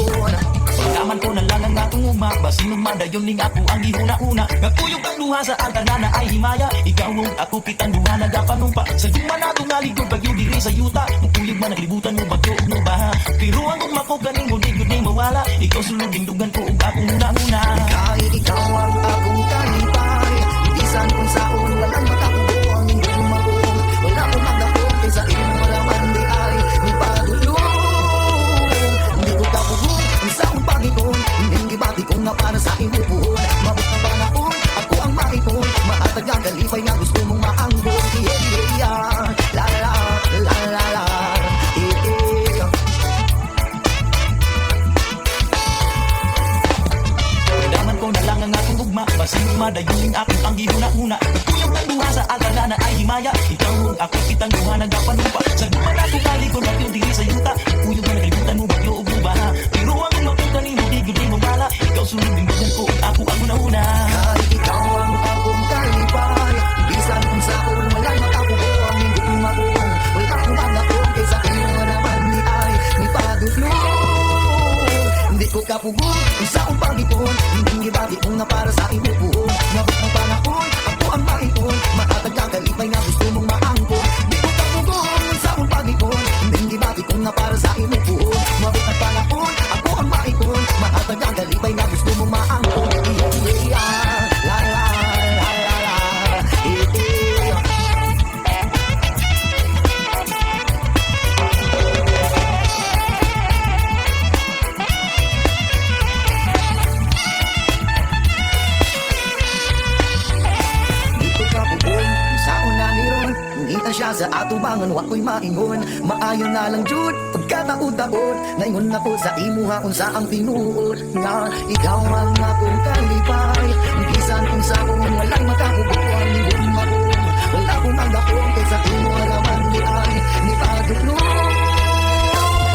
pagipon. Pagkaman ko na lang ang akong ugma, basin madayon ning ako ang gihuna-una. Nagpuyog ang luha sa altanana ay himaya, ikaw ug ako kitang duha nagapanumpa. Sa yuma na itong naligod bagyo diri sa yuta, mupuyog man naglibutan mo bagyo ug baha. Pero ang ugma ko kaning muligod ni mawala, ikaw suluging dugan ko ug akong una-una. Kahit ikaw ang akong kalipay, bisan kung saon walang makakubo ang inyong magong. Wala ko magdakot kaysa iyong malaman di ay ni padulong. Hindi ko kapuhon ang saong pag-ipon, hindi bati ko nga para sa iyong puhon. Mabot ang panahon, ako ang maipon, maatag ang kalipay nga gusto mong maanggol. Yeah, yeah, yeah, la la la la la, yeah, yeah. Daman ko na lang ang akong ugma, basin madayon ning ako ang gihuna-una. Nagpuyog ang luha sa altanana ay himaya, ikaw ug ako kitang duha nagapanumpa. Sa yuma na itong naligod bagyo diri sa yuta, mupuyog man naglibutan mo bagyo ug baha. Pero ang ugma ko kaning muligod ni mawala, ikaw suluging dugan ko ug ako ang una-una. Kahit ikaw ang akong kalipay, bisan kung saon walang makakubo ang inyong magong. Wala akong magdakot kaysa iyong naman ni ay ni padulong. Hindi ko kapugon kung saong pag-ipon, hindi ibagi ko nga para sa iyong puhon. Mabot ang panahon, ako ang maipon, maatag ang kalipay nga gusto mong maangkon. Hindi ko kapugon kung saong pag-ipon, hindi ibagi ko nga para sa iyong puhon. Mabot ang panahon, ako ang maipon, maatag ang kalipay nga gusto mong maangkon. Yeah, yeah, yeah, la la la la la, yeah, yeah. Dito ka bubon, sa una niron ngita siya sa atubangan, wako'y maingon. Maayon na lang jud, pagkataod-taod naingon na po sa imuha kung sa ang tinuod. Nga, ikaw ang akong kalipay, bisan kung sa kung walang makakubuhan ni Bumagong. Wala akong magdakong kaysa imo alaman ni ay ni padulong.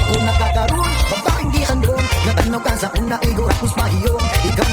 Kung nakakaroon, babaeng di andon, natanaw ka sa kung naigo akos mahiyong. Ikaw